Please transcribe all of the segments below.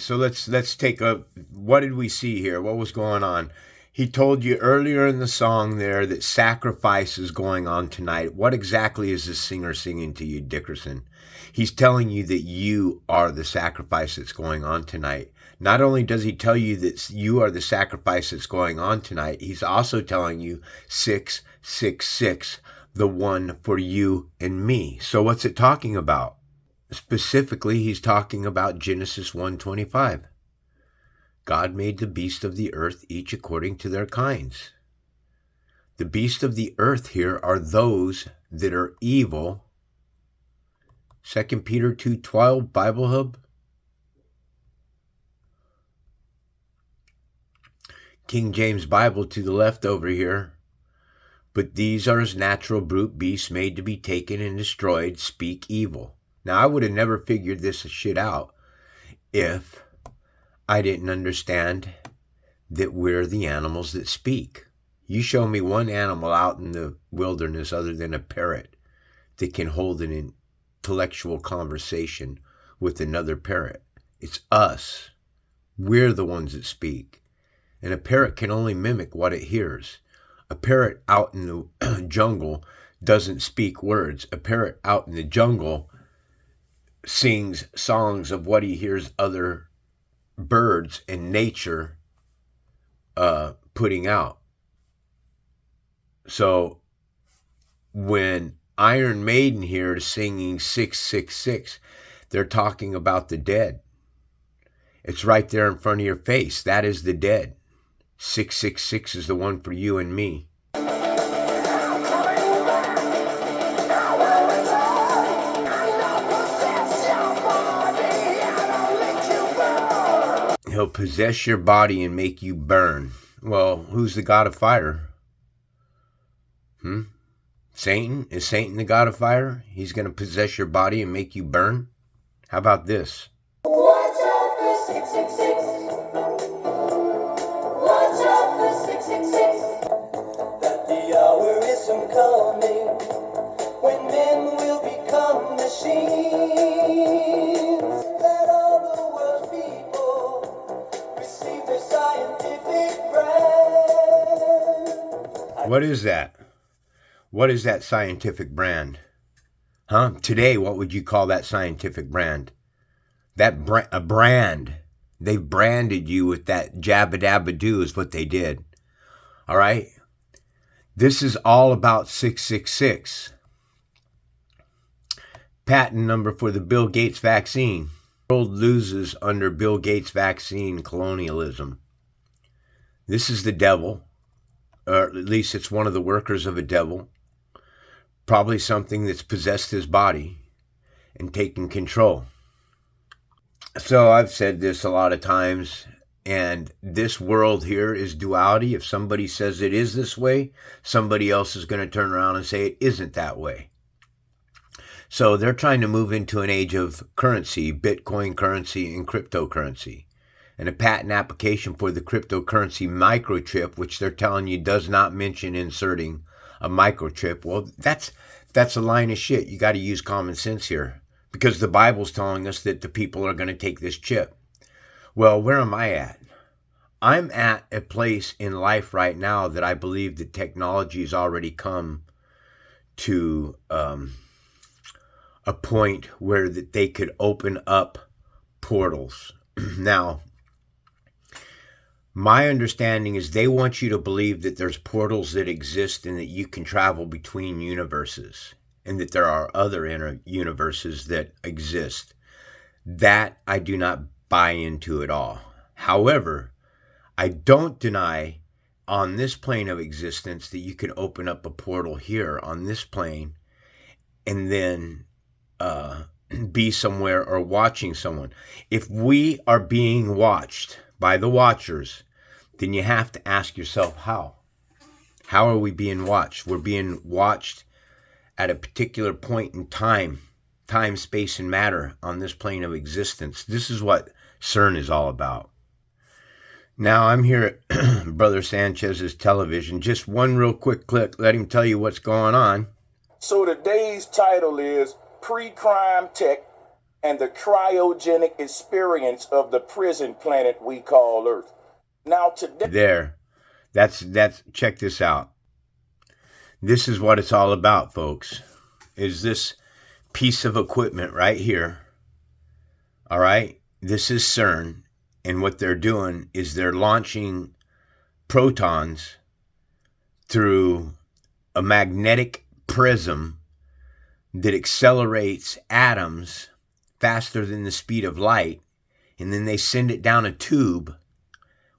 so let's take a, what did we see here? What was going on? He told you earlier in the song there that sacrifice is going on tonight. What exactly is this singer singing to you, Dickerson? He's telling you that you are the sacrifice that's going on tonight. Not only does he tell you that you are the sacrifice that's going on tonight, he's also telling you 666, the one for you and me. So what's it talking about? Specifically, he's talking about Genesis 1:25. God made the beasts of the earth, each according to their kinds. The beasts of the earth here are those that are evil. 2 Peter 2:12, Bible Hub. King James Bible to the left over here. But these are as natural brute beasts made to be taken and destroyed, speak evil. Now, I would have never figured this shit out if I didn't understand that we're the animals that speak. You show me one animal out in the wilderness other than a parrot that can hold an intellectual conversation with another parrot. It's us. We're the ones that speak. And a parrot can only mimic what it hears. A parrot out in the jungle doesn't speak words. A parrot out in the jungle sings songs of what he hears other birds in nature putting out. So when Iron Maiden here is singing 666, they're talking about the dead. It's right there in front of your face. That is the dead. 666 is the one for you and me. He'll possess your body and make you burn. Well, who's the God of fire? Satan? Is Satan the God of fire? He's going to possess your body and make you burn? How about this? Watch out for 666. Watch out for 666. That the hour is soon coming when men will become machines. That all the world's people receive their scientific brand. What is that? What is that scientific brand? Today, what would you call that scientific brand? A brand. They branded you with that jabba-dabba-doo is what they did. All right? This is all about 666. Patent number for the Bill Gates vaccine. The world loses under Bill Gates vaccine colonialism. This is the devil, or at least it's one of the workers of a devil. Probably something that's possessed his body and taken control. So I've said this a lot of times, and this world here is duality. If somebody says it is this way, somebody else is going to turn around and say it isn't that way. So they're trying to move into an age of currency, Bitcoin currency and cryptocurrency. And a patent application for the cryptocurrency microchip, which they're telling you does not mention inserting a microchip. Well, that's a line of shit. You got to use common sense here, because the Bible's telling us that the people are going to take this chip. Well, where am I at? I'm at a place in life right now that I believe that technology has already come to a point where that they could open up portals. Now, my understanding is they want you to believe that there's portals that exist and that you can travel between universes, and that there are other universes that exist. That I do not buy into at all. However, I don't deny on this plane of existence that you can open up a portal here on this plane and then be somewhere or watching someone. If we are being watched by the watchers, then you have to ask yourself how. How are we being watched? We're being watched at a particular point in time, space, and matter on this plane of existence. This is what CERN is all about. Now I'm here at Brother Sanchez's television. Just one real quick clip. Let him tell you what's going on. So today's title is Pre-Crime Tech and the cryogenic experience of the prison planet we call Earth. Now today, that's check this out. This is what it's all about, folks. Is this piece of equipment right here. All right? This is CERN, and what they're doing is they're launching protons through a magnetic prism that accelerates atoms faster than the speed of light, and then they send it down a tube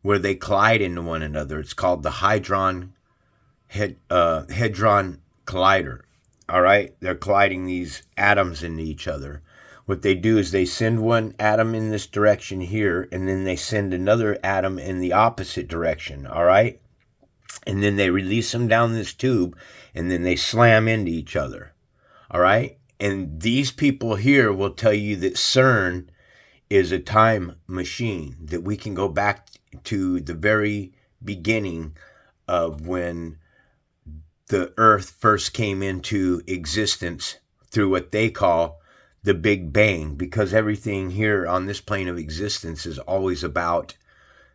where they collide into one another. It's called the Hadron Collider. All right? They're colliding these atoms into each other. What they do is they send one atom in this direction here, and then they send another atom in the opposite direction. All right? And then they release them down this tube, and then they slam into each other. All right? And these people here will tell you that CERN is a time machine, that we can go back to the very beginning of when the Earth first came into existence through what they call the Big Bang, because everything here on this plane of existence is always about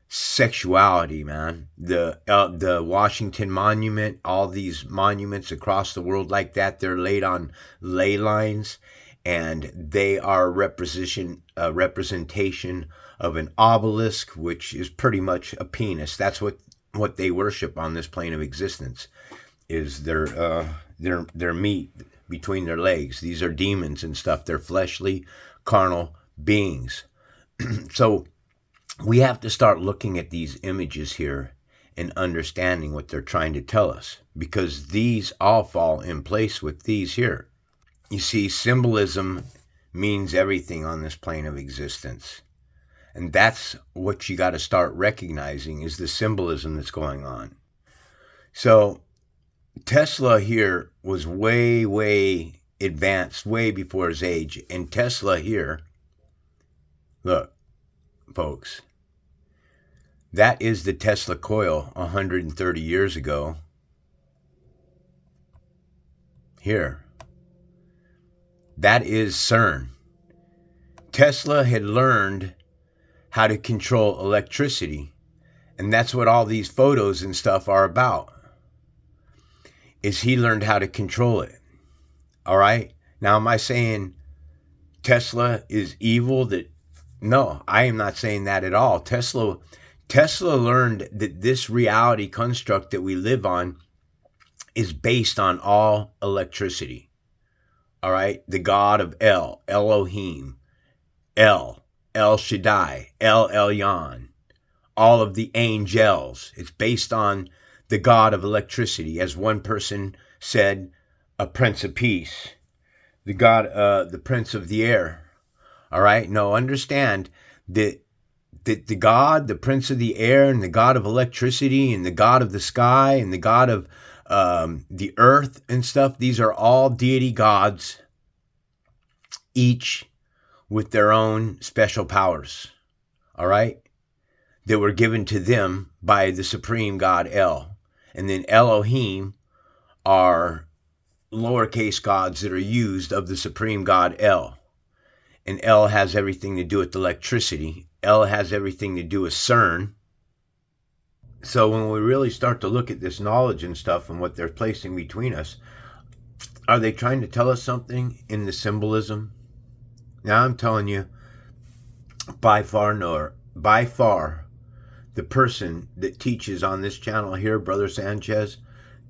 sexuality, man. The Washington Monument, all these monuments across the world like that, they're laid on ley lines, and they are representation of an obelisk, which is pretty much a penis. That's what they worship on this plane of existence, is their meat between their legs. These are demons and stuff. They're fleshly, carnal beings. So we have to start looking at these images here and understanding what they're trying to tell us, because these all fall in place with these here. You see, symbolism means everything on this plane of existence. And that's what you got to start recognizing, is the symbolism that's going on. So Tesla here was way, way advanced, way before his age. And Tesla here, look, folks, that is the Tesla coil 130 years ago. Here. That is CERN. Tesla had learned how to control electricity. And that's what all these photos and stuff are about. Is he learned how to control it. All right? Now, am I saying Tesla is evil? No, I am not saying that at all. Tesla learned that this reality construct that we live on is based on all electricity. All right? The God of Elohim, El Shaddai, El Elyon, all of the angels. It's based on the God of electricity. As one person said, a Prince of Peace, the God, the Prince of the Air. All right? No, understand that the God, the Prince of the Air, and the God of electricity, and the God of the sky, and the God of the earth and stuff, these are all deity gods, each with their own special powers. All right? That were given to them by the supreme God El. And then Elohim are lowercase gods that are used of the supreme God El. And El has everything to do with electricity. El has everything to do with CERN. So when we really start to look at this knowledge and stuff and what they're placing between us, are they trying to tell us something in the symbolism? Now I'm telling you, by far, the person that teaches on this channel here, Brother Sanchez,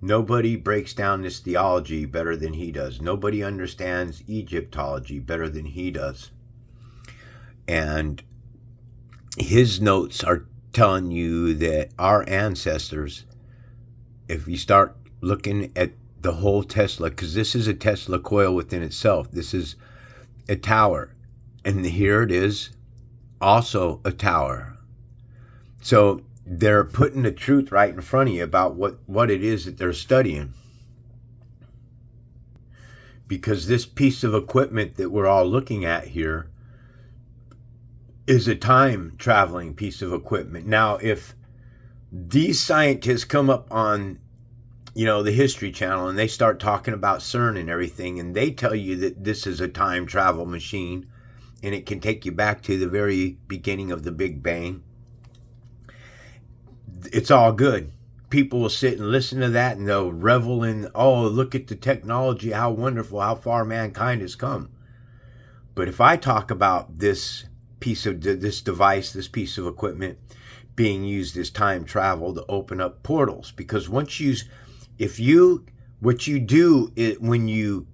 nobody breaks down this theology better than he does. Nobody understands Egyptology better than he does. And his notes are telling you that our ancestors, if you start looking at the whole Tesla, because this is a Tesla coil within itself. This is a tower. And here it is, also a tower. So they're putting the truth right in front of you about what it is that they're studying. Because this piece of equipment that we're all looking at here is a time-traveling piece of equipment. Now, if these scientists come up on, the History Channel, and they start talking about CERN and everything, and they tell you that this is a time travel machine, and it can take you back to the very beginning of the Big Bang. It's all good. People will sit and listen to that, and they'll revel in, oh, look at the technology, how wonderful, how far mankind has come. But if I talk about this piece of this device, this piece of equipment being used as time travel to open up portals, because what you do is when you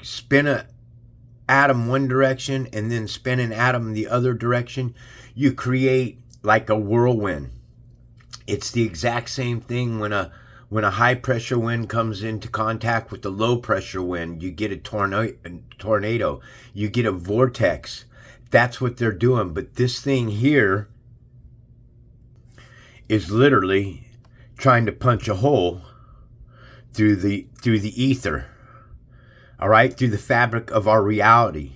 spin a atom one direction and then spin an atom the other direction, you create like a whirlwind. It's the exact same thing when a high pressure wind comes into contact with the low pressure wind. You get a tornado. You get a vortex. That's what they're doing. But this thing here is literally trying to punch a hole through the ether. All right, through the fabric of our reality.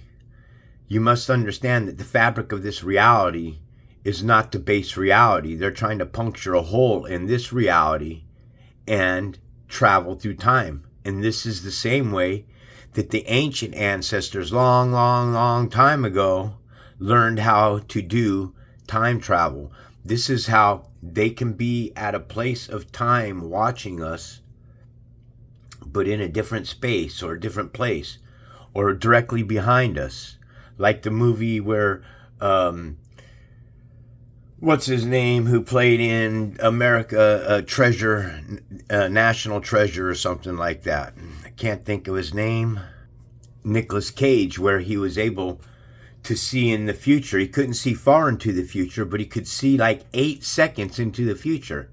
You must understand that the fabric of this reality is not the base reality. They're trying to puncture a hole in this reality and travel through time. And this is the same way that the ancient ancestors long time ago learned how to do time travel. This is how they can be at a place of time watching us, but in a different space or a different place or directly behind us. Like the movie where what's his name, who played in America Treasure, National Treasure or something like that. I can't think of his name. Nicolas Cage, where he was able to see in the future. He couldn't see far into the future, but he could see like 8 seconds into the future.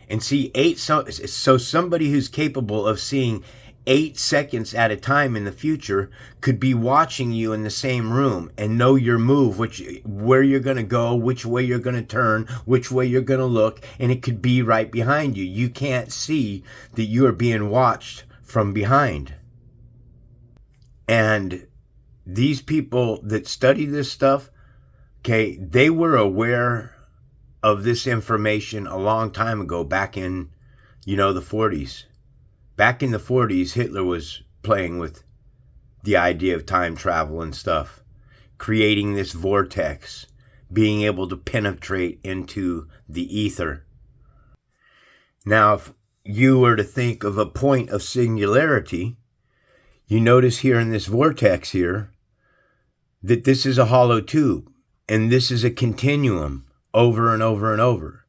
And see so somebody who's capable of seeing 8 seconds at a time in the future could be watching you in the same room and know your move, where you're going to go, which way you're going to turn, which way you're going to look, and it could be right behind you. You can't see that you are being watched from behind. And these people that study this stuff, okay, they were aware of this information a long time ago, back in, the 40s. Back in the 40s, Hitler was playing with the idea of time travel and stuff, creating this vortex, being able to penetrate into the ether. Now, if you were to think of a point of singularity, you notice here in this vortex here that this is a hollow tube, and this is a continuum over and over and over.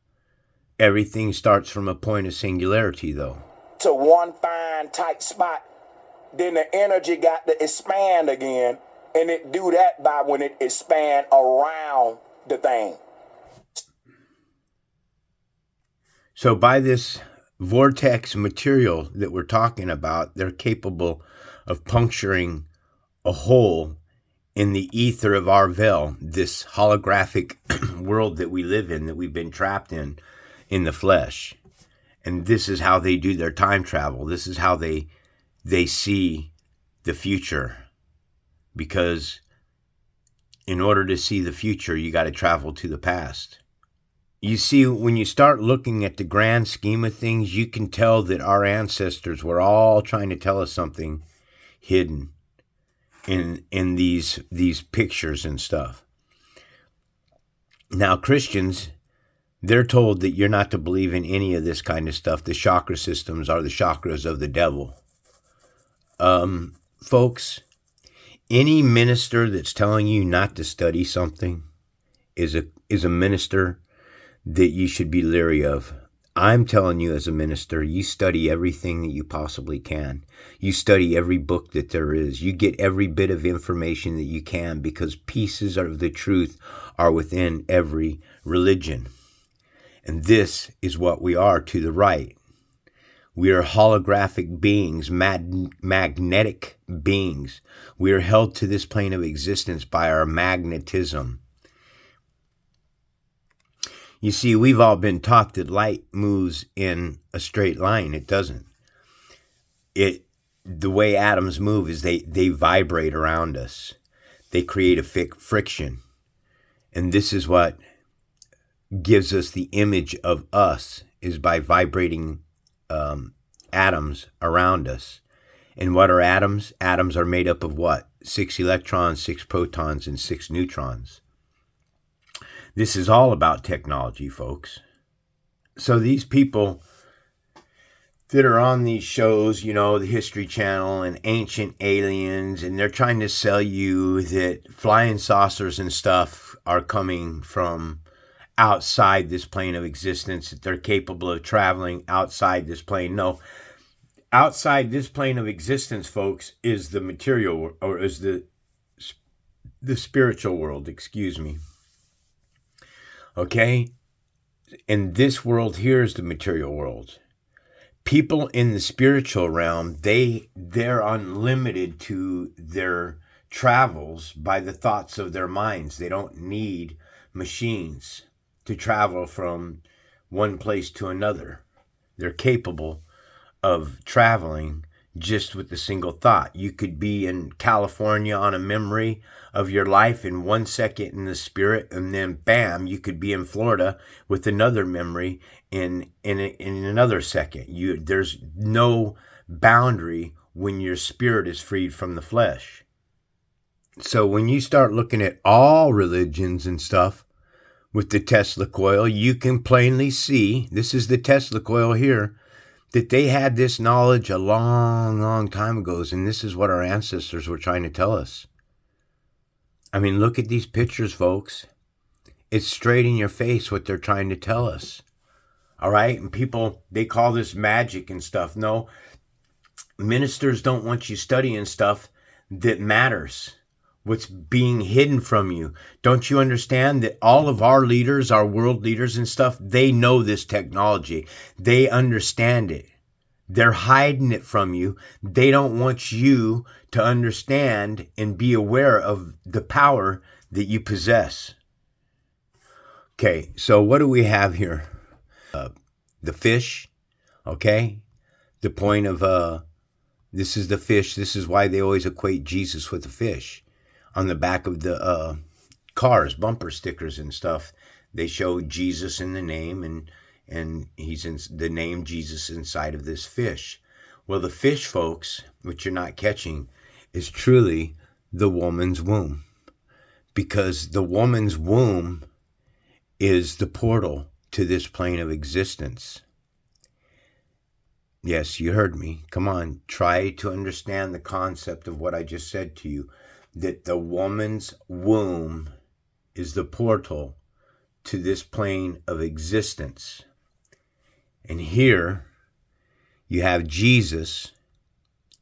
Everything starts from a point of singularity, though. To one fine tight spot, then the energy got to expand again, and it do that by when it expand around the thing. So by this vortex material that we're talking about, they're capable of puncturing a hole in the ether of our veil, this holographic world that we live in, that we've been trapped in the flesh. And this is how they do their time travel. This is how they see the future. Because in order to see the future, you got to travel to the past. You see, when you start looking at the grand scheme of things, you can tell that our ancestors were all trying to tell us something hidden in these pictures and stuff. Now, Christians, they're told that you're not to believe in any of this kind of stuff. The chakra systems are the chakras of the devil. Folks, any minister that's telling you not to study something is a minister that you should be leery of. I'm telling you, as a minister, you study everything that you possibly can. You study every book that there is. You get every bit of information that you can, because pieces of the truth are within every religion. And this is what we are to the right. We are holographic beings, magnetic beings. We are held to this plane of existence by our magnetism. You see, we've all been taught that light moves in a straight line. It doesn't. The way atoms move is they vibrate around us. They create a friction. And this is what gives us the image of us, is by vibrating atoms around us. And what are atoms? Atoms are made up of what? 6 electrons, 6 protons, and 6 neutrons. This is all about technology, folks. So these people that are on these shows, you know, the History Channel and Ancient Aliens, and they're trying to sell you that flying saucers and stuff are coming from outside this plane of existence, that they're capable of traveling outside this plane. No, outside this plane of existence, folks, is the material, or is the spiritual world, excuse me. Okay? And this world here is the material world. People in the spiritual realm, they're unlimited to their travels by the thoughts of their minds. They don't need machines to travel from one place to another. They're capable of traveling just with a single thought. You could be in California on a memory of your life in 1 second in the spirit, and then bam, you could be in Florida with another memory in another second. There's no boundary when your spirit is freed from the flesh. So when you start looking at all religions and stuff with the Tesla coil, you can plainly see, this is the Tesla coil here, that they had this knowledge a long, long time ago, and this is what our ancestors were trying to tell us. I mean, look at these pictures, folks. It's straight in your face what they're trying to tell us. All right? And people, they call this magic and stuff. No, ministers don't want you studying stuff that matters. What's being hidden from you. Don't you understand that all of our leaders, our world leaders and stuff, they know this technology. They understand it. They're hiding it from you. They don't want you to understand and be aware of the power that you possess. Okay, so what do we have here? The fish, okay? The point of, this is the fish. This is why they always equate Jesus with a fish. On the back of the cars, bumper stickers and stuff, they show Jesus in the name, and he's in the name Jesus inside of this fish. Well, the fish, folks, which you're not catching, is truly the woman's womb, because the woman's womb is the portal to this plane of existence. Yes, you heard me. Come on, try to understand the concept of what I just said to you. That the woman's womb is the portal to this plane of existence. And here you have Jesus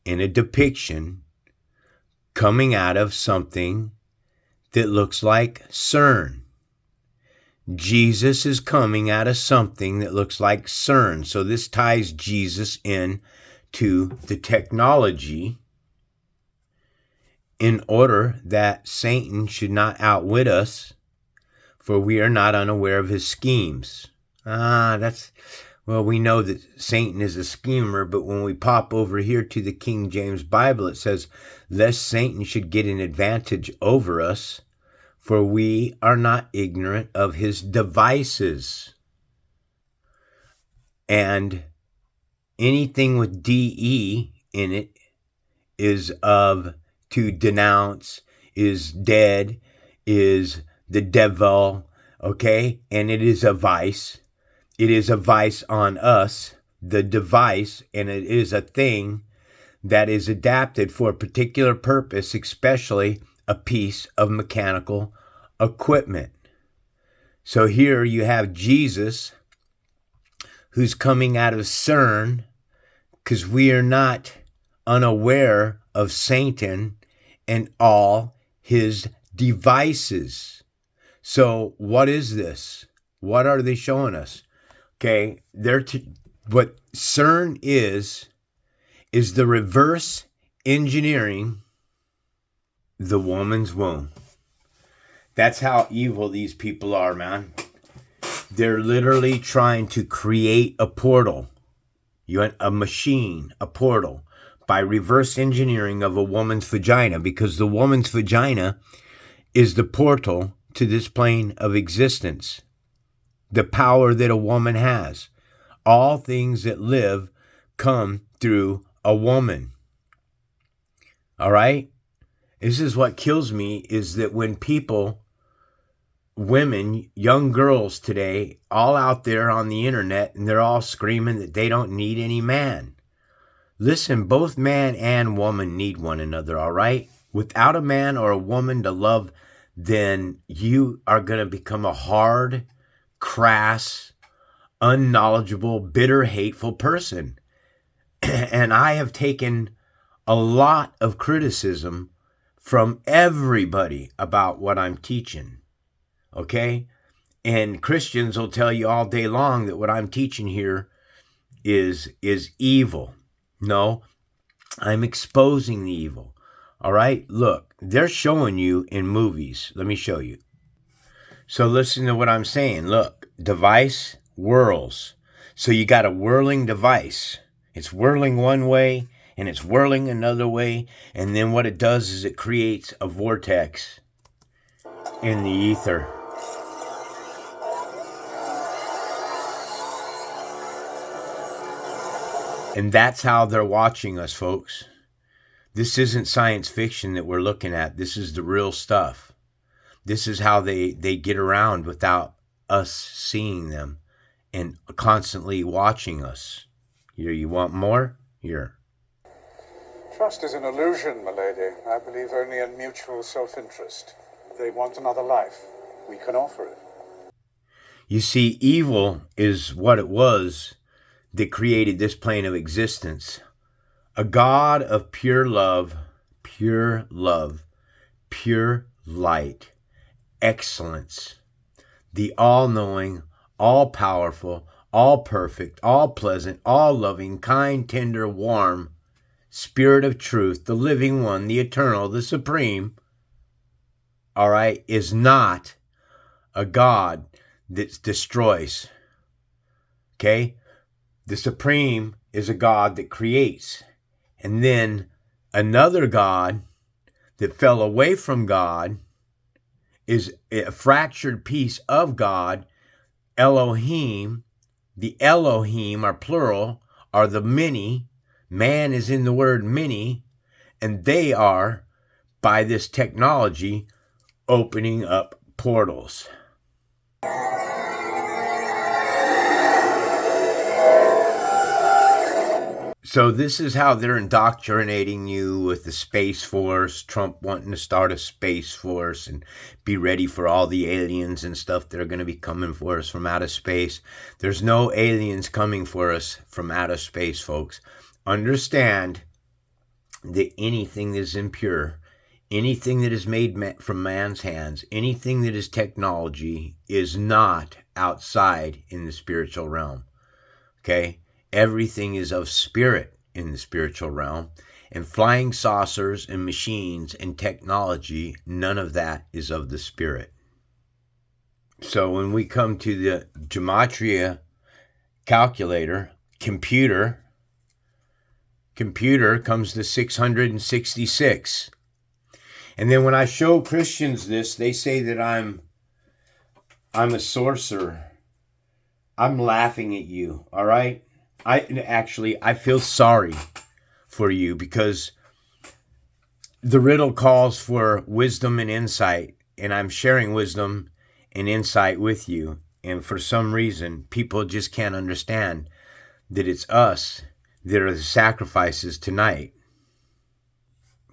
in a depiction coming out of something that looks like CERN. Jesus is coming out of something that looks like CERN. So this ties Jesus in to the technology, in order that Satan should not outwit us, for we are not unaware of his schemes. Well, we know that Satan is a schemer, but when we pop over here to the King James Bible, it says, lest Satan should get an advantage over us, for we are not ignorant of his devices. And anything with DE in it is of to denounce, is dead, is the devil, okay? And it is a vice. It is a vice on us, the device, and it is a thing that is adapted for a particular purpose, especially a piece of mechanical equipment. So here you have Jesus, who's coming out of CERN, because we are not unaware of Satan and all his devices. So what is this? What are they showing us? Okay, what CERN is the reverse engineering the woman's womb. That's how evil these people are, man. They're literally trying to create a portal. You want a machine, a portal, by reverse engineering of a woman's vagina, because the woman's vagina is the portal to this plane of existence. The power that a woman has. All things that live come through a woman. All right? This is what kills me, is that when people, women, young girls today, all out there on the internet, and they're all screaming that they don't need any man. Listen, both man and woman need one another, all right? Without a man or a woman to love, then you are going to become a hard, crass, unknowledgeable, bitter, hateful person. And I have taken a lot of criticism from everybody about what I'm teaching, okay? And Christians will tell you all day long that what I'm teaching here is evil. No, I'm exposing the evil, all right? Look, they're showing you in movies. Let me show you. So listen to what I'm saying. Look, device whirls. So you got a whirling device. It's whirling one way, and it's whirling another way, and then what it does is it creates a vortex in the ether. And that's how they're watching us, folks. This isn't science fiction that we're looking at. This is the real stuff. This is how they get around without us seeing them and constantly watching us. Here, you want more? Here. Trust is an illusion, milady. I believe only in mutual self-interest. They want another life. We can offer it. You see, evil is what it was that created this plane of existence. A God of pure love, pure light, excellence, the all-knowing, all-powerful, all-perfect, all-pleasant, all-loving, kind, tender, warm, Spirit of truth, the living one, the eternal, the supreme, all right, is not a God that destroys, okay? The supreme is a God that creates. And then another God that fell away from God is a fractured piece of God, Elohim. The Elohim are plural, are the many. Man is in the word many, and they are, by this technology, opening up portals. So this is how they're indoctrinating you with the Space Force, Trump wanting to start a Space Force and be ready for all the aliens and stuff that are going to be coming for us from outer space. There's no aliens coming for us from outer space, folks. Understand that anything that is impure, anything that is made from man's hands, anything that is technology is not outside in the spiritual realm, okay? Everything is of spirit in the spiritual realm, and flying saucers and machines and technology, none of that is of the spirit. So when we come to the gematria calculator, computer comes to 666. And then when I show Christians this, they say that I'm a sorcerer. I'm laughing at you, all right? I feel sorry for you, because the riddle calls for wisdom and insight, and I'm sharing wisdom and insight with you. And for some reason, people just can't understand that it's us that are the sacrifices tonight.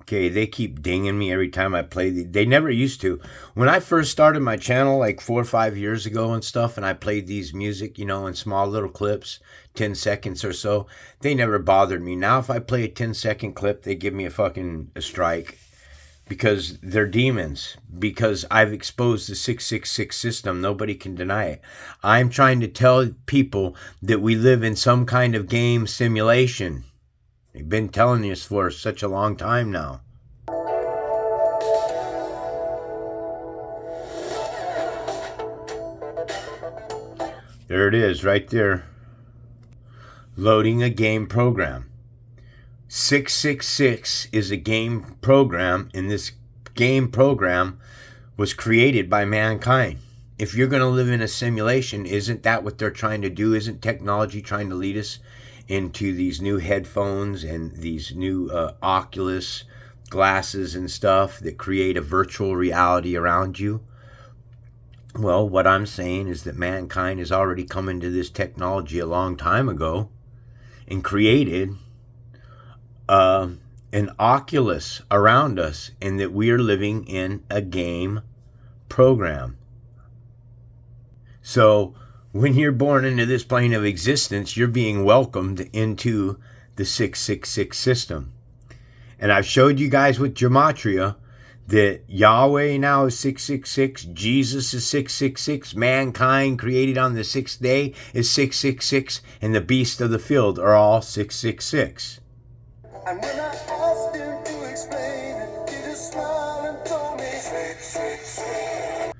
Okay, they keep dinging me every time I play. They never used to. When I first started my channel like 4 or 5 years ago and stuff, and I played these music, in small little clips, 10 seconds or so, they never bothered me. Now if I play a 10-second clip, they give me a strike, because they're demons, because I've exposed the 666 system. Nobody can deny it. I'm trying to tell people that we live in some kind of game simulation. They've been telling us for such a long time now. There it is, right there. Loading a game program. 666 is a game program, and this game program was created by mankind. If you're going to live in a simulation, isn't that what they're trying to do? Isn't technology trying to lead us into these new headphones and these new Oculus glasses and stuff that create a virtual reality around you. Well, what I'm saying is that mankind has already come into this technology a long time ago and created an oculus around us, and that we are living in a game program. So when you're born into this plane of existence, you're being welcomed into the 666 system. And I've showed you guys with gematria that Yahweh now is 666, Jesus is 666, mankind created on the sixth day is 666, and the beasts of the field are all 666. And when I asked him to explain it, he just smiled and told me 666.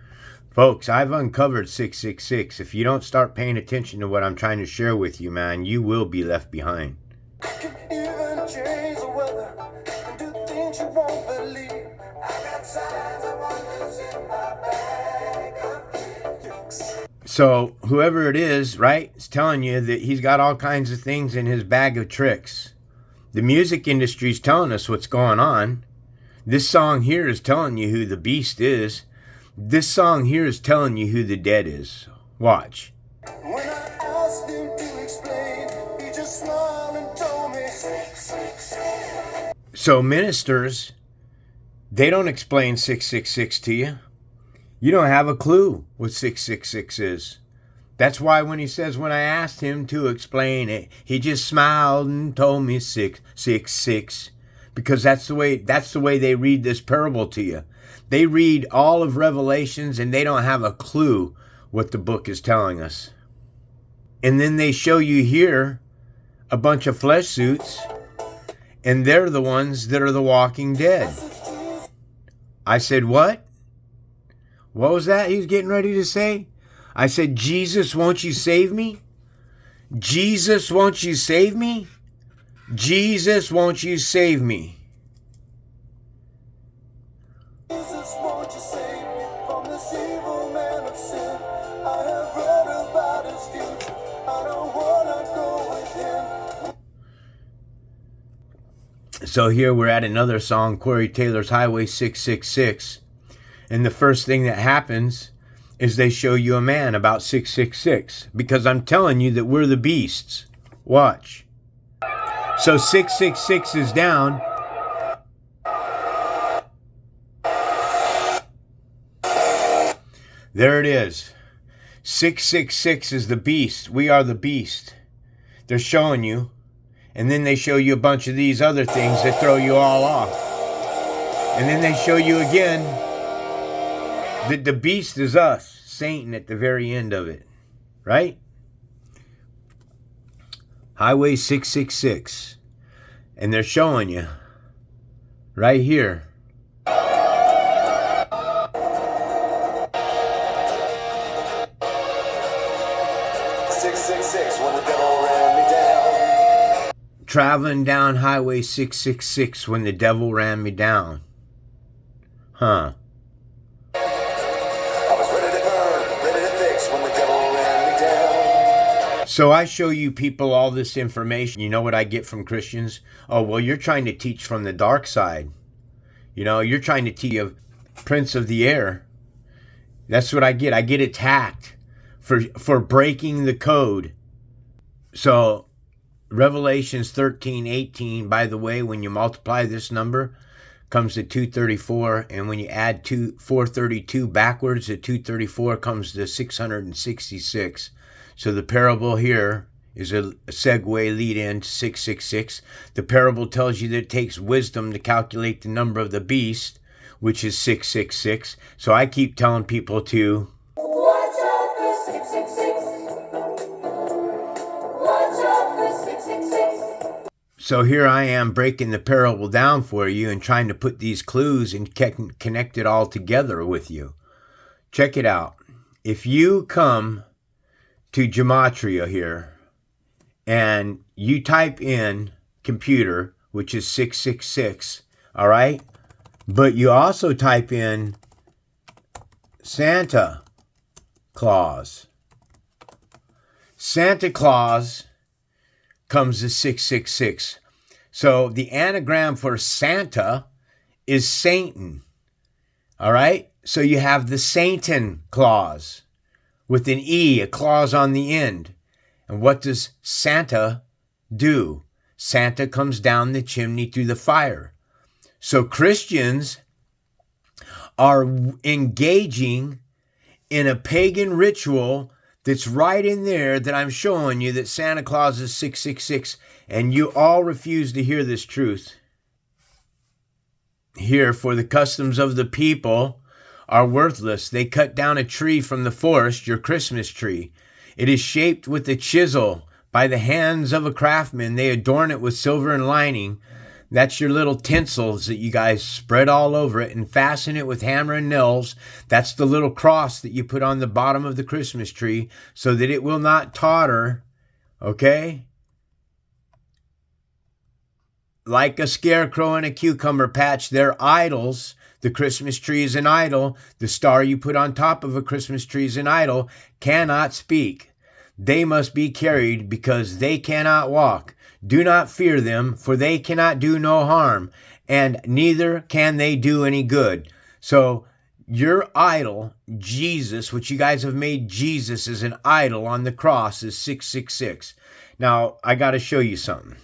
Folks, I've uncovered 666. If you don't start paying attention to what I'm trying to share with you, man, you will be left behind. Can even change the weather and do things you won't believe. I got signs and wonders in my bag of tricks. So whoever it is, right, is telling you that he's got all kinds of things in his bag of tricks. The music industry is telling us what's going on. This song here is telling you who the beast is. This song here is telling you who the dead is. Watch. When I asked him to explain, he just smiled and told me 666. So ministers, they don't explain 666 to you. You don't have a clue what 666 is. That's why when he says, when I asked him to explain it, he just smiled and told me 666. Because that's the way they read this parable to you. They read all of Revelations and they don't have a clue what the book is telling us. And then they show you here a bunch of flesh suits, and they're the ones that are the walking dead. I said, what? What was that he was getting ready to say? I said, Jesus, won't you save me? Jesus, won't you save me? Jesus, won't you save me? Jesus, won't you save me from this evil man of sin? I have read about his future. I don't want to go with him. So here we're at another song, Corey Taylor's Highway 666. And the first thing that happens is they show you a man about 666. Because I'm telling you that we're the beasts. Watch. So 666 is down. There it is. 666 is the beast. We are the beast. They're showing you. And then they show you a bunch of these other things that throw you all off. And then they show you again that the beast is us, Satan, at the very end of it. Right? Highway 666. And they're showing you right here. 666 when the devil ran me down. Traveling down Highway 666 when the devil ran me down. Huh. I was ready to burn, ready to fix when the devil ran me down. So I show you people all this information. You know what I get from Christians? Oh, well, you're trying to teach from the dark side. You know, you're trying to teach of Prince of the Air. That's what I get. I get attacked for breaking the code. So Revelations 13:18, by the way, when you multiply this number, comes to 234, and when you add 432 backwards, at 234 comes to 666. So the parable here is a segue lead in to 666. The parable tells you that it takes wisdom to calculate the number of the beast, which is 666. So I keep telling people to Watch out for 666. Watch out for 666. So here I am breaking the parable down for you and trying to put these clues and connect it all together with you. Check it out. If you come to gematria here and you type in computer, which is 666, all right? But you also type in Santa Claus. Santa Claus comes to 666. So the anagram for Santa is Satan. All right? So you have the Satan clause with an E, a clause on the end. And what does Santa do? Santa comes down the chimney through the fire. So Christians are engaging in a pagan ritual that's right in there that I'm showing you, that Santa Claus is 666, and you all refuse to hear this truth. Here, for the customs of the people are worthless. They cut down a tree from the forest, your Christmas tree. It is shaped with a chisel by the hands of a craftsman. They adorn it with silver and lining. That's your little tinsels that you guys spread all over it and fasten it with hammer and nails. That's the little cross that you put on the bottom of the Christmas tree so that it will not totter, okay? Like a scarecrow in a cucumber patch, they're idols. The Christmas tree is an idol. The star you put on top of a Christmas tree is an idol. Cannot speak. They must be carried because they cannot walk. Do not fear them, for they cannot do no harm, and neither can they do any good. So your idol, Jesus, which you guys have made Jesus as an idol on the cross, is 666. Now, I got to show you something.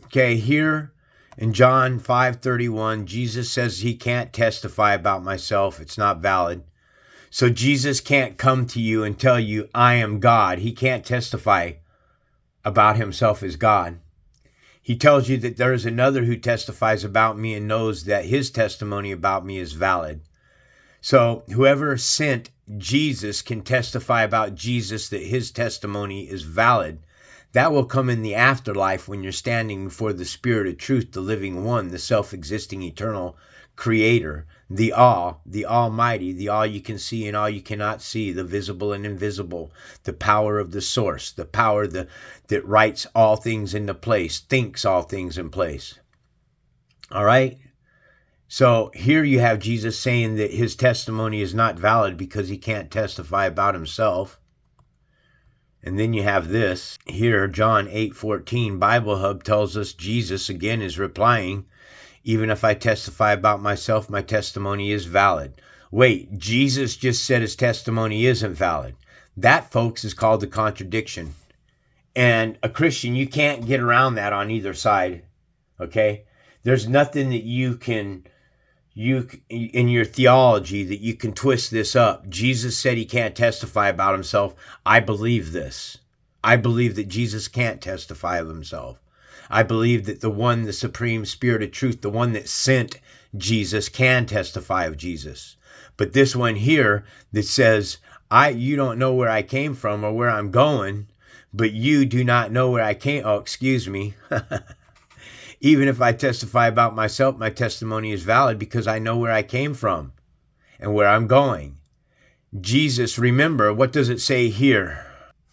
Okay, here in John 5:31, Jesus says he can't testify about myself. It's not valid. So Jesus can't come to you and tell you, I am God. He can't testify about himself as God. He tells you that there is another who testifies about me and knows that his testimony about me is valid. So whoever sent Jesus can testify about Jesus that his testimony is valid. That will come in the afterlife when you're standing before the Spirit of truth, the living one, the self-existing eternal creator, the Almighty, the all you can see and all you cannot see, the visible and invisible, the power of the source, the power that writes all things into place, thinks all things in place. All right? So here you have Jesus saying that his testimony is not valid because he can't testify about himself. And then you have this here, John 8:14, Bible Hub tells us Jesus again is replying, even if I testify about myself, my testimony is valid. Wait, Jesus just said his testimony isn't valid. That, folks, is called the contradiction. And a Christian, you can't get around that on either side, okay? There's nothing that you in your theology that you can twist this up. Jesus said he can't testify about himself. I believe this. I believe that Jesus can't testify of himself. I believe that the one, the supreme Spirit of truth, the one that sent Jesus, can testify of Jesus. But this one here that says, you don't know where I came from or where I'm going, but you do not know where I came. Oh, excuse me. Even if I testify about myself, my testimony is valid because I know where I came from and where I'm going. Jesus, remember, what does it say here?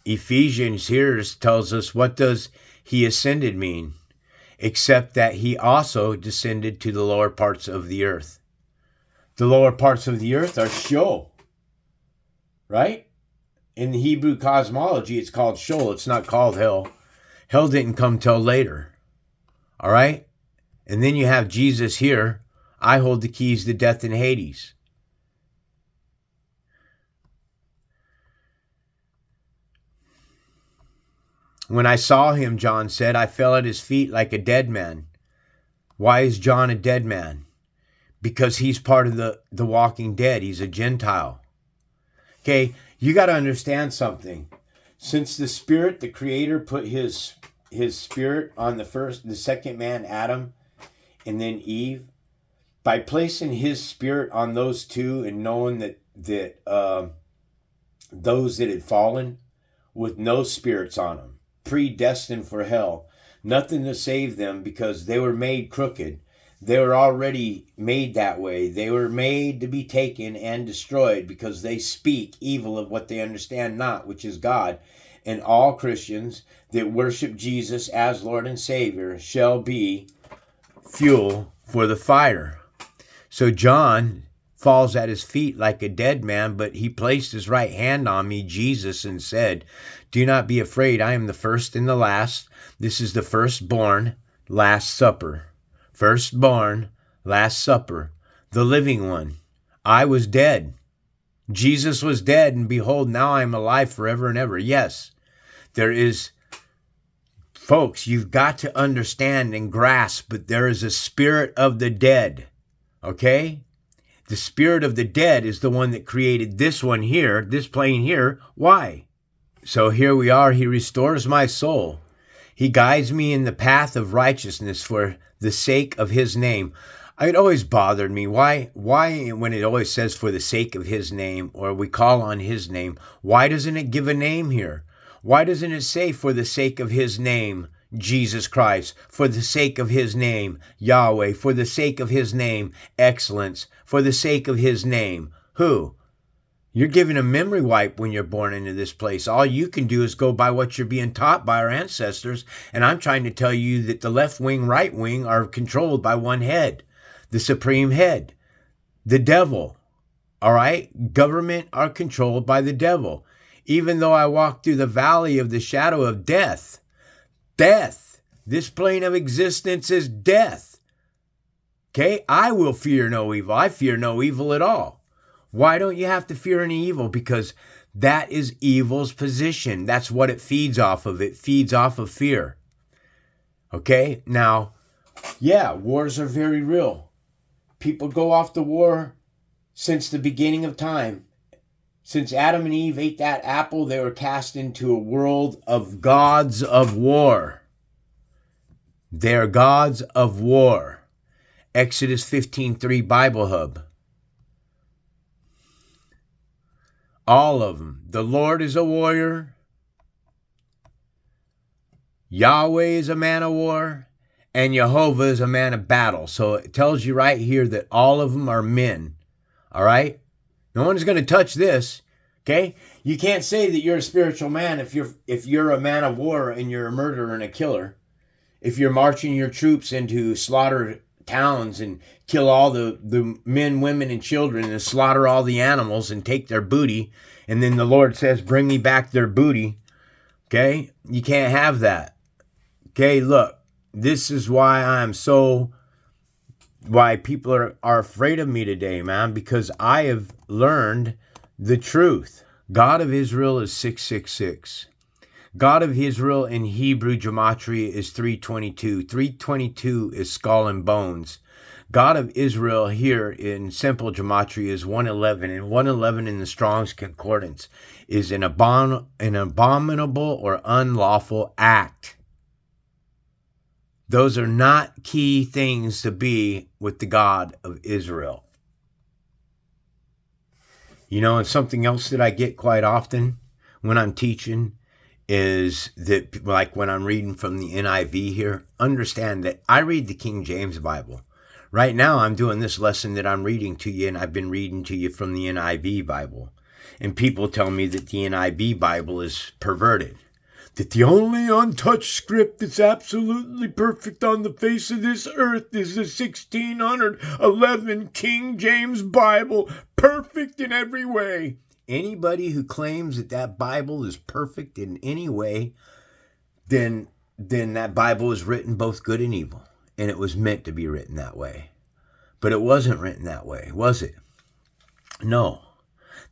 Ephesians here tells us, what does he ascended mean? Except that he also descended to the lower parts of the earth. The lower parts of the earth are Sheol, right? In the Hebrew cosmology, it's called Sheol. It's not called hell. Hell didn't come till later. All right? And then you have Jesus here. I hold the keys to death and Hades. When I saw him, John said, I fell at his feet like a dead man. Why is John a dead man? Because he's part of the walking dead. He's a Gentile. Okay, you got to understand something. Since the Spirit, the Creator, put his Spirit on the second man, Adam, and then Eve, by placing his Spirit on those two and knowing that those that had fallen with no spirits on them, predestined for hell, nothing to save them because they were made crooked. They were already made that way. They were made to be taken and destroyed because they speak evil of what they understand not, which is God. And all Christians that worship Jesus as Lord and Savior shall be fuel for the fire. So John falls at his feet like a dead man, but he placed his right hand on me, Jesus, and said, do not be afraid. I am the first and the last. This is the firstborn, Last Supper. Firstborn, Last Supper, the living one. I was dead. Jesus was dead, and behold, now I am alive forever and ever. Yes, there is, folks, you've got to understand and grasp, but there is a spirit of the dead, okay? The spirit of the dead is the one that created this one here, this plane here. Why? So here we are. He restores my soul. He guides me in the path of righteousness for the sake of his name. It always bothered me. Why when it always says for the sake of his name, or we call on his name, why doesn't it give a name here? Why doesn't it say for the sake of his name, Jesus Christ, for the sake of his name, Yahweh, for the sake of his name, excellence, for the sake of his name? Who? You're given a memory wipe when you're born into this place. All you can do is go by what you're being taught by our ancestors. And I'm trying to tell you that the left wing, right wing are controlled by one head, the supreme head, the devil. All right? Government are controlled by the devil. Even though I walk through the valley of the shadow of death, this plane of existence is death. Okay? I will fear no evil. I fear no evil at all. Why don't you have to fear any evil? Because that is evil's position. That's what it feeds off of. It feeds off of fear. Okay? Now, yeah, wars are very real. People go off to war since the beginning of time. Since Adam and Eve ate that apple, they were cast into a world of gods of war. They're gods of war. Exodus 15:3 Bible Hub. All of them. The Lord is a warrior. Yahweh is a man of war. And Jehovah is a man of battle. So it tells you right here that all of them are men. All right? No one's going to touch this. Okay? You can't say that you're a spiritual man if you're a man of war and you're a murderer and a killer. If you're marching your troops into slaughter towns and kill all the men, women, and children and slaughter all the animals and take their booty, and then the Lord says, bring me back their booty. Okay? You can't have that. Okay, look, this is why why people are afraid of me today, man, because I have learned the truth. God of Israel is 666. God of Israel in Hebrew gematria is 322. 322 is skull and bones. God of Israel here in simple gematria is 111. And 111 in the Strong's Concordance is an abominable or unlawful act. Those are not key things to be with the God of Israel. You know, and something else that I get quite often when I'm teaching is that, like when I'm reading from the NIV here, understand that I read the King James Bible. Right now, I'm doing this lesson that I'm reading to you, and I've been reading to you from the NIV Bible. And people tell me that the NIV Bible is perverted. That the only untouched script that's absolutely perfect on the face of this earth is the 1611 King James Bible, perfect in every way. Anybody who claims that that Bible is perfect in any way, then that Bible was written both good and evil. And it was meant to be written that way. But it wasn't written that way, was it? No.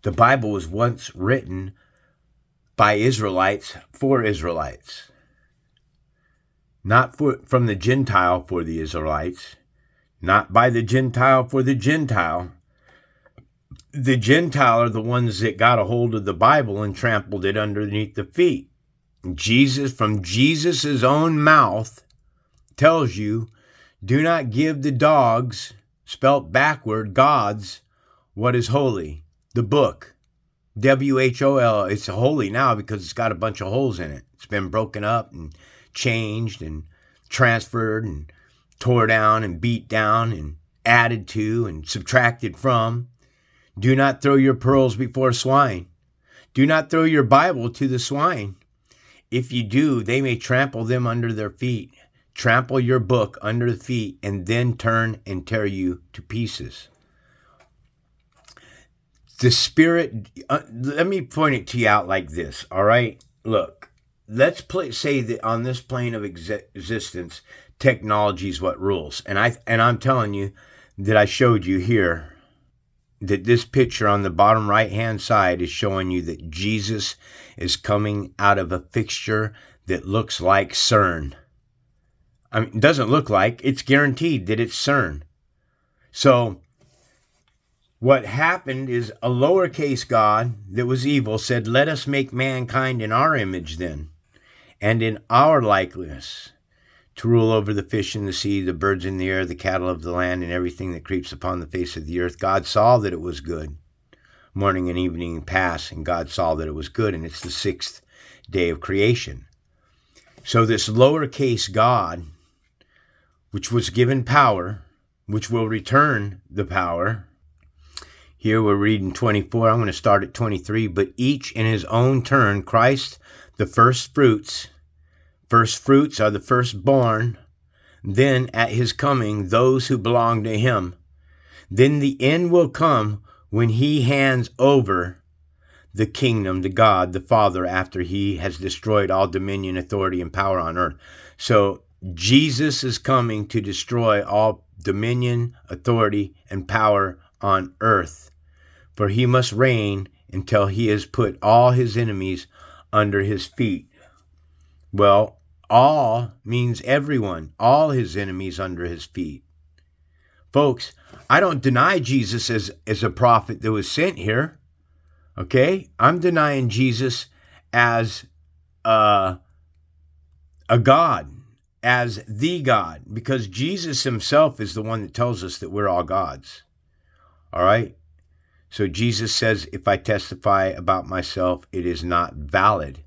The Bible was once written by Israelites for Israelites. Not from the Gentile for the Israelites. Not by the Gentile for the Gentile. The Gentile are the ones that got a hold of the Bible and trampled it underneath the feet. Jesus, from Jesus' own mouth, tells you, do not give the dogs, spelt backward, gods, what is holy. The book. WHOL. It's holy now because it's got a bunch of holes in it. It's been broken up and changed and transferred and tore down and beat down and added to and subtracted from. Do not throw your pearls before swine. Do not throw your Bible to the swine. If you do, they may trample them under their feet. Trample your book under the feet and then turn and tear you to pieces. The Spirit, let me point it to you out like this, all right? Look, let's say that on this plane of existence, technology is what rules. And I'm telling you that I showed you here, that this picture on the bottom right-hand side is showing you that Jesus is coming out of a fixture that looks like CERN. I mean, it doesn't look like, it's guaranteed that it's CERN. So what happened is a lowercase God that was evil said, let us make mankind in our image then, and in our likeness, to rule over the fish in the sea, the birds in the air, the cattle of the land, and everything that creeps upon the face of the earth. God saw that it was good. Morning and evening passed, and God saw that it was good, and it's the 6th day of creation. So this lowercase God, which was given power, which will return the power. Here we're reading 24. I'm going to start at 23. But each in his own turn, Christ, the first fruits. First fruits are the firstborn. Then at his coming, those who belong to him. Then the end will come when he hands over the kingdom to God the Father after he has destroyed all dominion, authority, and power on earth. So Jesus is coming to destroy all dominion, authority, and power on earth. For he must reign until he has put all his enemies under his feet. Well, all means everyone, all his enemies under his feet. Folks, I don't deny Jesus as a prophet that was sent here. Okay? I'm denying Jesus as a God, as the God, because Jesus himself is the one that tells us that we're all gods. All right? So Jesus says, if I testify about myself, it is not valid.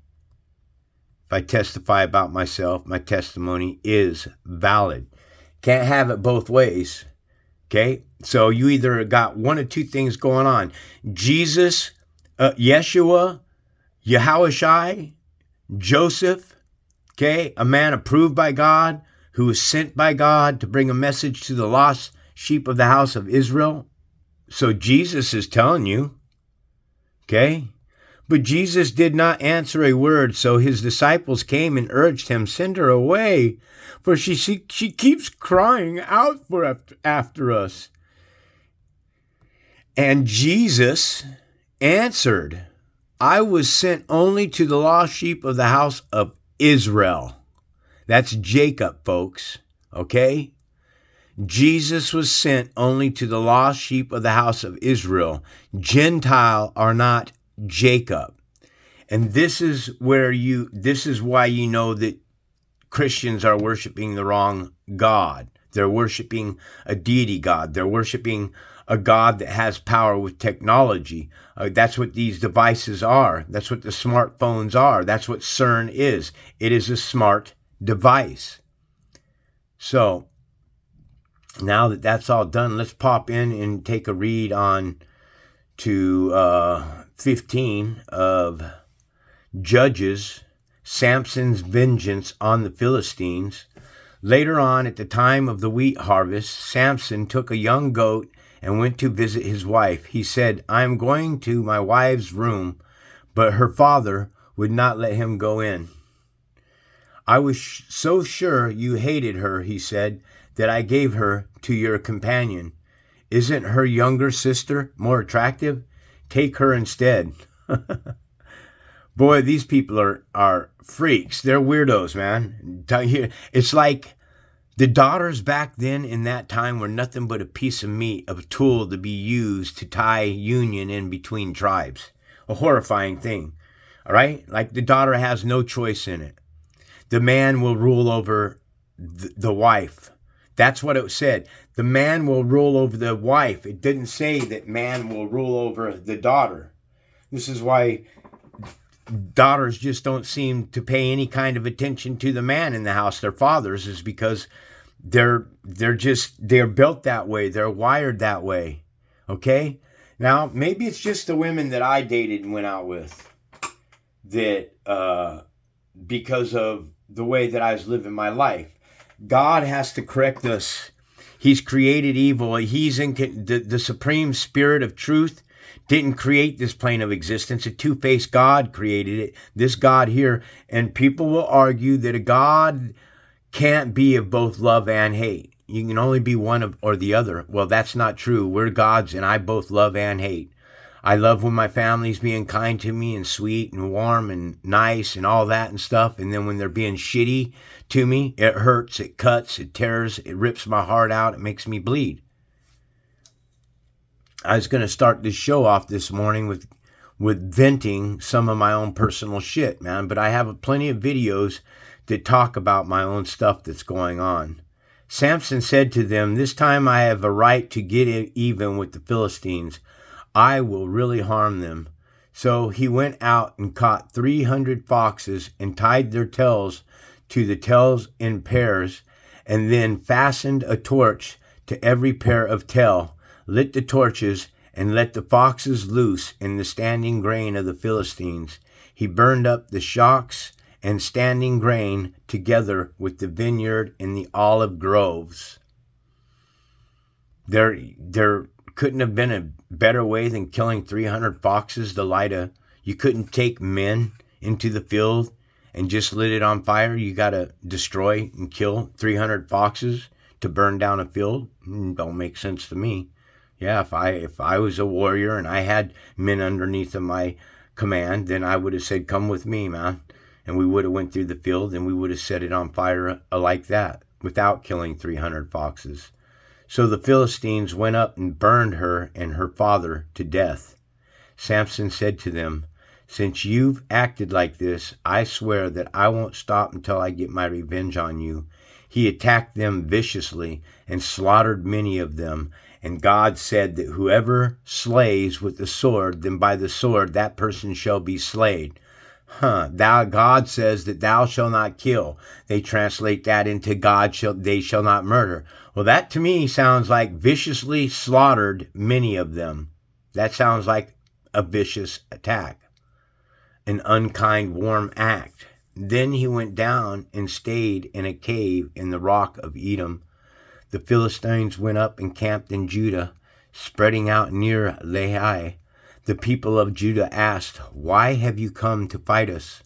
If I testify about myself, my testimony is valid. Can't have it both ways. Okay? So you either got one of two things going on. Jesus, Yeshua, Yahushai, Joseph, okay, a man approved by God, who was sent by God to bring a message to the lost sheep of the house of Israel. So Jesus is telling you, okay? But Jesus did not answer a word, so his disciples came and urged him, send her away, for she keeps crying out after us. And Jesus answered, I was sent only to the lost sheep of the house of Israel. That's Jacob, folks, okay? Jesus was sent only to the lost sheep of the house of Israel. Gentile are not Jacob. And this is why you know that Christians are worshiping the wrong God. They're worshiping a deity God. They're worshiping a God that has power with technology. That's what these devices are. That's what the smartphones are. That's what CERN is. It is a smart device. So, now that that's all done, let's pop in and take a read on to 15 of Judges, Samson's vengeance on the Philistines. Later on, at the time of the wheat harvest, Samson took a young goat and went to visit his wife. He said, I am going to my wife's room, but her father would not let him go in. I was so sure you hated her, he said, that I gave her to your companion. Isn't her younger sister more attractive? Take her instead. Boy, these people are freaks. They're weirdos, man. It's like the daughters back then in that time were nothing but a piece of meat, a tool to be used to tie union in between tribes. A horrifying thing. All right? Like the daughter has no choice in it. The man will rule over the wife. That's what it said. The man will rule over the wife. It didn't say that man will rule over the daughter. This is why daughters just don't seem to pay any kind of attention to the man in the house. Their fathers is because they're built that way. They're wired that way. Okay? Now, maybe it's just the women that I dated and went out with that because of the way that I was living my life. God has to correct us. He's created evil. He's in the supreme spirit of truth. Didn't create this plane of existence. A two-faced God created it. This God here. And people will argue that a God can't be of both love and hate. You can only be one or the other. Well, that's not true. We're gods, and I both love and hate. I love when my family's being kind to me and sweet and warm and nice and all that and stuff. And then when they're being shitty to me, it hurts, it cuts, it tears, it rips my heart out, it makes me bleed. I was going to start this show off this morning with venting some of my own personal shit, man. But I have plenty of videos that talk about my own stuff that's going on. Samson said to them, "This time I have a right to get even with the Philistines. I will really harm them." So he went out and caught 300 foxes and tied their tails to the tails in pairs, and then fastened a torch to every pair of tail, lit the torches, and let the foxes loose in the standing grain of the Philistines. He burned up the shocks and standing grain together with the vineyard and the olive groves. There couldn't have been a better way than killing 300 foxes to light a... You couldn't take men into the field and just lit it on fire. You got to destroy and kill 300 foxes to burn down a field. Don't make sense to me. Yeah, if I was a warrior and I had men underneath of my command, then I would have said, "Come with me, man." And we would have went through the field and we would have set it on fire like that without killing 300 foxes. So the Philistines went up and burned her and her father to death. Samson said to them, "Since you've acted like this, I swear that I won't stop until I get my revenge on you." He attacked them viciously and slaughtered many of them. And God said that whoever slays with the sword, then by the sword that person shall be slain. God says that thou shalt not kill. They translate that into they shall not murder. Well, that to me sounds like viciously slaughtered many of them. That sounds like a vicious attack, an unkind, warm act. Then he went down and stayed in a cave in the rock of Edom. The Philistines went up and camped in Judah, spreading out near Lehi. The people of Judah asked, "Why have you come to fight us?"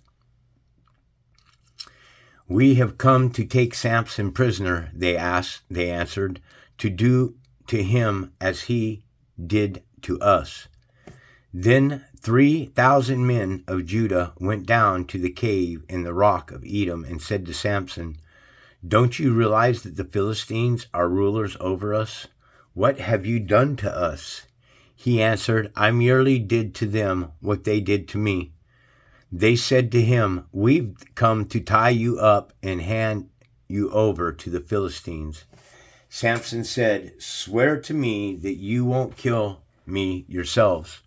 "We have come to take Samson prisoner," they answered, "to do to him as he did to us." Then 3,000 men of Judah went down to the cave in the rock of Edom and said to Samson, "Don't you realize that the Philistines are rulers over us? What have you done to us?" He answered, "I merely did to them what they did to me." They said to him, "We've come to tie you up and hand you over to the Philistines." Samson said, "Swear to me that you won't kill me yourselves."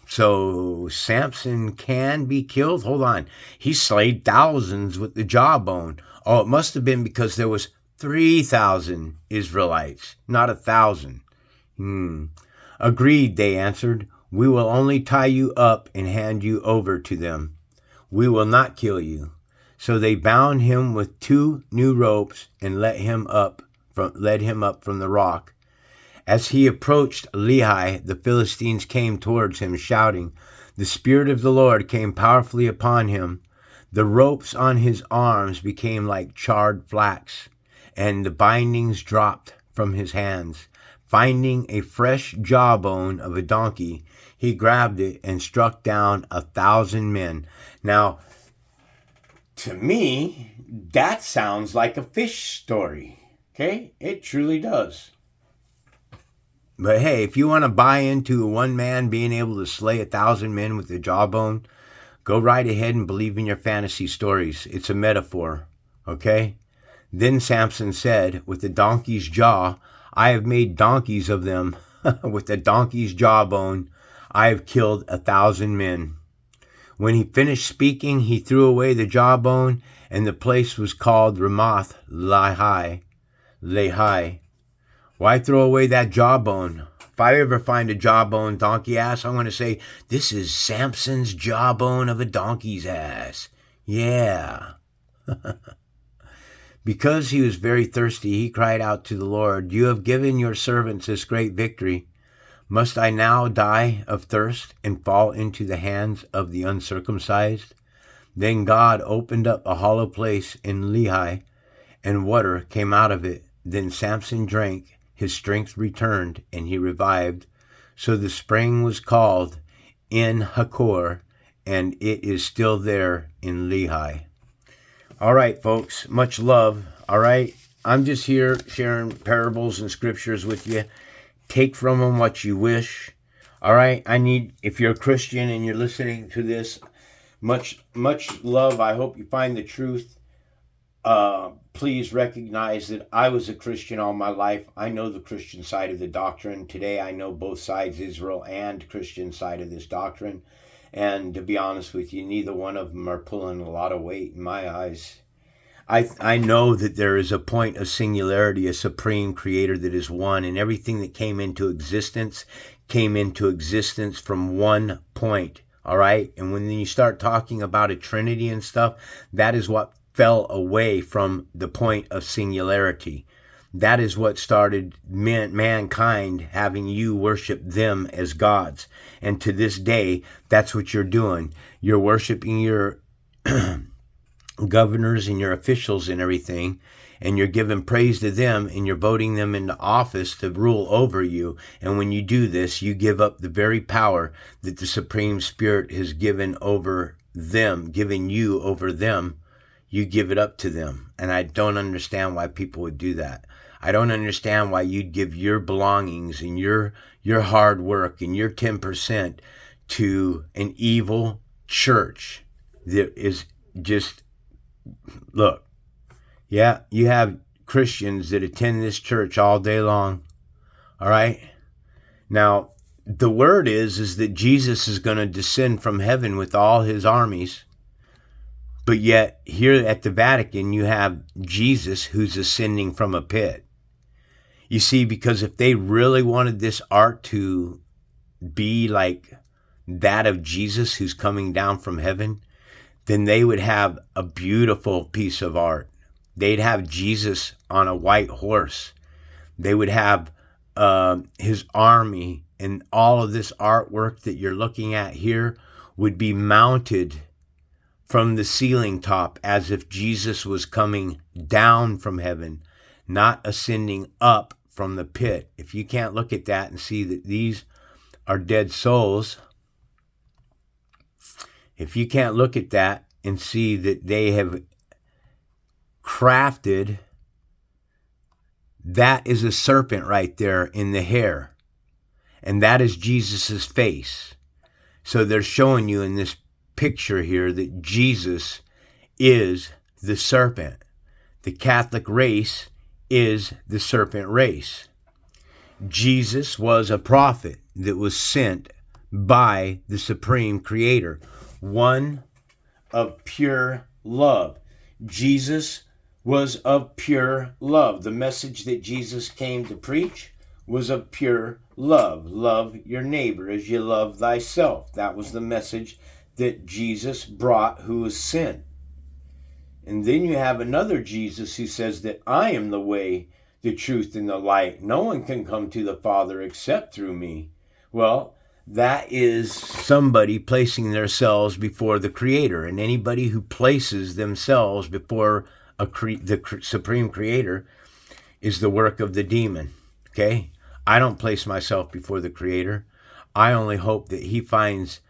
So Samson can be killed? Hold on. He slayed thousands with the jawbone. Oh, it must have been because there was 3,000 Israelites, not 1,000. Agreed, they answered. "We will only tie you up and hand you over to them. We will not kill you." So they bound him with 2 new ropes and led him up from the rock. As he approached Lehi, the Philistines came towards him, shouting. The Spirit of the Lord came powerfully upon him. The ropes on his arms became like charred flax, and the bindings dropped from his hands. Finding a fresh jawbone of a donkey, he grabbed it and struck down 1,000 men. Now, to me, that sounds like a fish story. Okay? It truly does. But hey, if you want to buy into one man being able to slay 1,000 men with a jawbone, go right ahead and believe in your fantasy stories. It's a metaphor. Okay? Then Samson said, "With the donkey's jaw, I have made donkeys of them. With the donkey's jawbone, I have killed 1,000 men." When he finished speaking, he threw away the jawbone, and the place was called Ramoth Lehi. Why throw away that jawbone? If I ever find a jawbone donkey ass, I'm going to say, "This is Samson's jawbone of a donkey's ass." Yeah. Because he was very thirsty, he cried out to the Lord, "You have given your servants this great victory. Must I now die of thirst and fall into the hands of the uncircumcised?" Then God opened up a hollow place in Lehi, and water came out of it. Then Samson drank, his strength returned, and he revived. So the spring was called En Hakor, and it is still there in Lehi. All right, folks, much love. All right, I'm just here sharing parables and scriptures with you. Take from them what you wish. All right, if you're a Christian and you're listening to this, much love. I hope you find the truth. Please recognize that I was a Christian all my life. I know the Christian side of the doctrine. Today I know both sides, Israel and Christian side of this doctrine. And to be honest with you, neither one of them are pulling a lot of weight in my eyes. I know that there is a point of singularity, a supreme creator that is one, and everything that came into existence from one point. All right? And when you start talking about a Trinity and stuff, that is what fell away from the point of singularity. That is what started mankind having you worship them as gods. And to this day, that's what you're doing. You're worshiping your governors and your officials and everything, and you're giving praise to them, and you're voting them into office to rule over you. And when you do this, you give up the very power that the Supreme Spirit has given you over them. You give it up to them. And I don't understand why people would do that. I don't understand why you'd give your belongings and your hard work and your 10% to an evil church that is just, look, yeah, you have Christians that attend this church all day long. All right? Now, the word is that Jesus is going to descend from heaven with all his armies. But yet, here at the Vatican, you have Jesus who's ascending from a pit. You see, because if they really wanted this art to be like that of Jesus who's coming down from heaven, then they would have a beautiful piece of art. They'd have Jesus on a white horse. They would have his army, and all of this artwork that you're looking at here would be mounted from the ceiling top as if Jesus was coming down from heaven, not ascending up from the pit. If you can't look at that and see that these are dead souls, if you can't look at that and see that they have crafted, that is a serpent right there in the hair. And that is Jesus's face. So they're showing you in this picture here that Jesus is the serpent. The Catholic race is the serpent race. Jesus was a prophet that was sent by the Supreme Creator, one of pure love. Jesus was of pure love. The message that Jesus came to preach was of pure love. Love your neighbor as you love thyself. That was the message that Jesus brought, who was sent. And then you have another Jesus who says that I am the way, the truth, and the light. No one can come to the Father except through me. Well, that is somebody placing themselves before the Creator. And anybody who places themselves before the Supreme Creator is the work of the demon. Okay? I don't place myself before the Creator. I only hope that he finds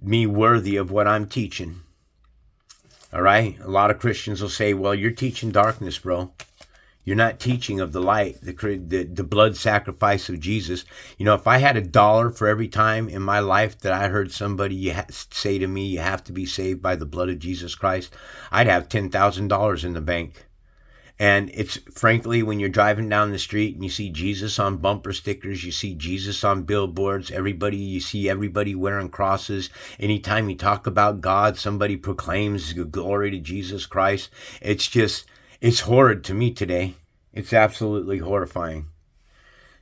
me worthy of what I'm teaching. All right? A lot of Christians will say, well, you're teaching darkness, bro. You're not teaching of the light, the blood sacrifice of Jesus. You know, if I had $1 for every time in my life that I heard somebody say to me, you have to be saved by the blood of Jesus Christ, I'd have $10,000 in the bank. And it's frankly, when you're driving down the street and you see Jesus on bumper stickers, you see Jesus on billboards, you see everybody wearing crosses. Anytime you talk about God, somebody proclaims glory to Jesus Christ. It's horrid to me today. It's absolutely horrifying.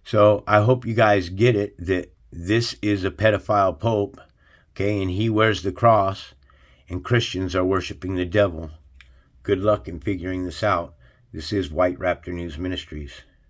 So I hope you guys get it, that this is a pedophile pope, okay, and he wears the cross, and Christians are worshiping the devil. Good luck in figuring this out. This is White Raptor News Ministries.